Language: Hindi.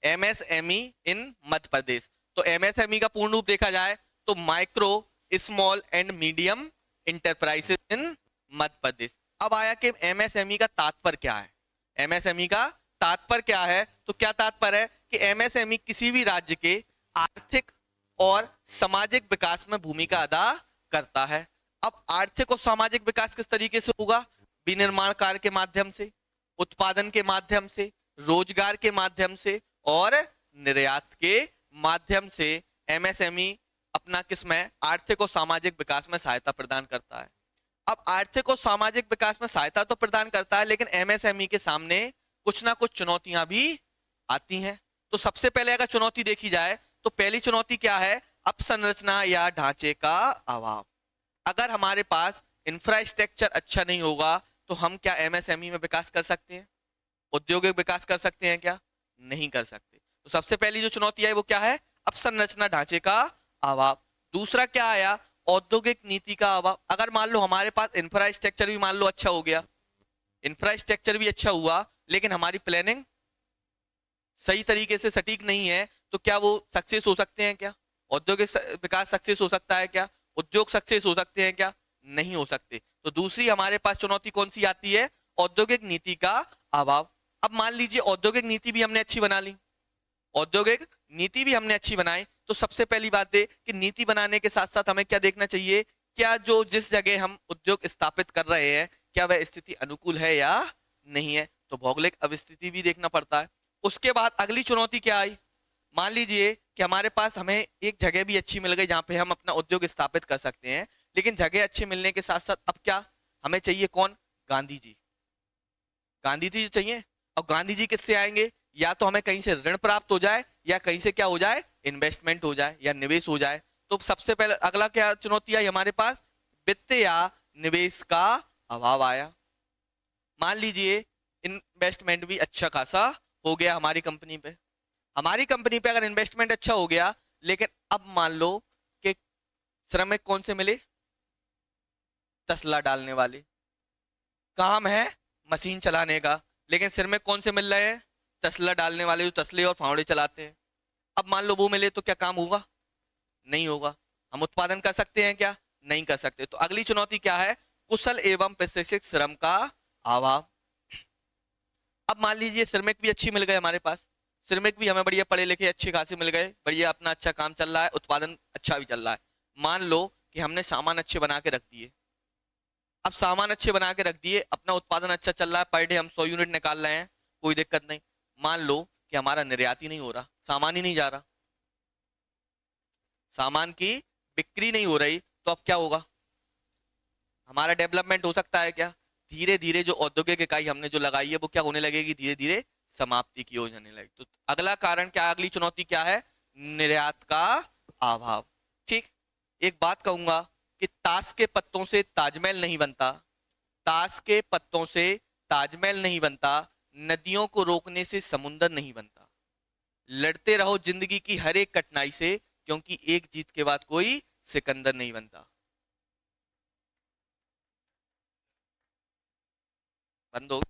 एमएसएमई इन मध्य प्रदेश। तो एमएसएमई का पूर्ण रूप देखा जाए तो micro small and medium enterprises in Madhya Pradesh. अब आया कि एमएसएमई का तात्पर्य क्या है। एमएसएमई का तात्पर्य क्या है, तो क्या तात्पर्य है कि एमएसएमई किसी भी राज्य के आर्थिक और सामाजिक विकास में भूमिका अदा करता है। अब आर्थिक और सामाजिक विकास किस तरीके से होगा, विनिर्माण कार्य के माध्यम से, उत्पादन के माध्यम से, रोजगार के माध्यम से और निर्यात के माध्यम से एमएसएमई अपना किसमें आर्थिक और सामाजिक विकास में सहायता प्रदान करता है। अब आर्थिक और सामाजिक विकास में सहायता तो प्रदान करता है, लेकिन एमएसएमई के सामने कुछ ना कुछ चुनौतियां भी आती हैं। तो सबसे पहले अगर चुनौती देखी जाए तो पहली चुनौती क्या है, अपसंरचना या ढांचे का अभाव। अगर हमारे पास इंफ्रास्ट्रक्चर अच्छा नहीं होगा तो हम क्या एमएसएमई में विकास कर सकते हैं, औद्योगिक विकास कर सकते हैं क्या, नहीं कर सकते। तो सबसे पहली जो चुनौती है वो क्या है, अपसंरचना ढांचे का अभाव। दूसरा क्या आया, औद्योगिक नीति का अभाव। अगर मान लो हमारे पास इंफ्रास्ट्रक्चर भी मान लो अच्छा हो गया, इंफ्रास्ट्रक्चर भी अच्छा हुआ, लेकिन हमारी प्लानिंग सही तरीके से सटीक नहीं है, तो क्या वो सक्सेस हो सकते हैं क्या, औद्योगिक विकास सक्सेस हो सकता है क्या, उद्योग सक्सेस हो सकते हैं क्या, नहीं हो सकते। तो दूसरी हमारे पास चुनौती कौन सी आती है, औद्योगिक नीति का अभाव। अब मान लीजिए औद्योगिक नीति भी हमने अच्छी बना ली, औद्योगिक नीति भी हमने अच्छी बनाई, तो सबसे पहली बात है कि नीति बनाने के साथ साथ हमें क्या देखना चाहिए, क्या जो जिस जगह हम उद्योग स्थापित कर रहे हैं क्या वह स्थिति अनुकूल है या नहीं है। तो भौगोलिक अवस्थिति भी देखना पड़ता है। उसके बाद अगली चुनौती क्या आई, मान लीजिए कि हमारे पास हमें एक जगह भी अच्छी मिल गई जहां पे हम अपना उद्योग स्थापित कर सकते हैं, लेकिन जगह अच्छी मिलने के साथ साथ अब क्या हमें चाहिए, कौन, गांधी जी। गांधी जी चाहिए। अब गांधी जी किससे आएंगे, या तो हमें कहीं से ऋण प्राप्त हो जाए या कहीं से क्या हो जाए, इन्वेस्टमेंट हो जाए या निवेश हो जाए। तो सबसे पहले अगला क्या चुनौती आई हमारे पास, वित्त या निवेश का अभाव आया। मान लीजिए इन्वेस्टमेंट भी अच्छा खासा हो गया हमारी कंपनी पे, हमारी कंपनी पे अगर इन्वेस्टमेंट अच्छा हो गया, लेकिन अब मान लो कि श्रमिक कौन से मिले, तसला डालने वाले, काम है मशीन चलाने का, लेकिन श्रमिक कौन से मिल रहे हैं, तसला डालने वाले जो तसले और फावड़े चलाते हैं। अब मान लो वो मिले तो क्या काम होगा, नहीं होगा। हम उत्पादन कर सकते हैं क्या, नहीं कर सकते। तो अगली चुनौती क्या है, कुशल एवं प्रशिक्षित श्रम का अभाव। अब मान लीजिए श्रमिक भी अच्छी मिल गए हमारे पास, श्रमिक भी हमें बढ़िया पढ़े लिखे अच्छे खासे मिल गए, बढ़िया अपना अच्छा काम चल रहा है, उत्पादन अच्छा भी चल रहा है। मान लो कि हमने सामान अच्छे बना के रख दिए, अब सामान अच्छे बना के रख दिए, अपना उत्पादन अच्छा चल रहा है, पर डे हम 100 यूनिट निकाल रहे हैं, कोई दिक्कत नहीं। मान लो कि हमारा निर्यात ही नहीं हो रहा, सामान ही नहीं जा रहा, सामान की बिक्री नहीं हो रही, तो अब क्या होगा, हमारा डेवलपमेंट हो सकता है क्या, धीरे धीरे जो औद्योगिक इकाई हमने जो लगाई है वो क्या होने लगेगी, धीरे धीरे समाप्ति की ओर जाने लगेगी। तो अगला कारण क्या, अगली चुनौती क्या है, निर्यात का अभाव। ठीक, एक बात कहूंगा कि ताश के पत्तों से ताजमहल नहीं बनता, ताश के पत्तों से ताजमहल नहीं बनता, नदियों को रोकने से समुंदर नहीं बनता। लड़ते रहो जिंदगी की हर एक कठिनाई से, क्योंकि एक जीत के बाद कोई सिकंदर नहीं बनता। बंद हो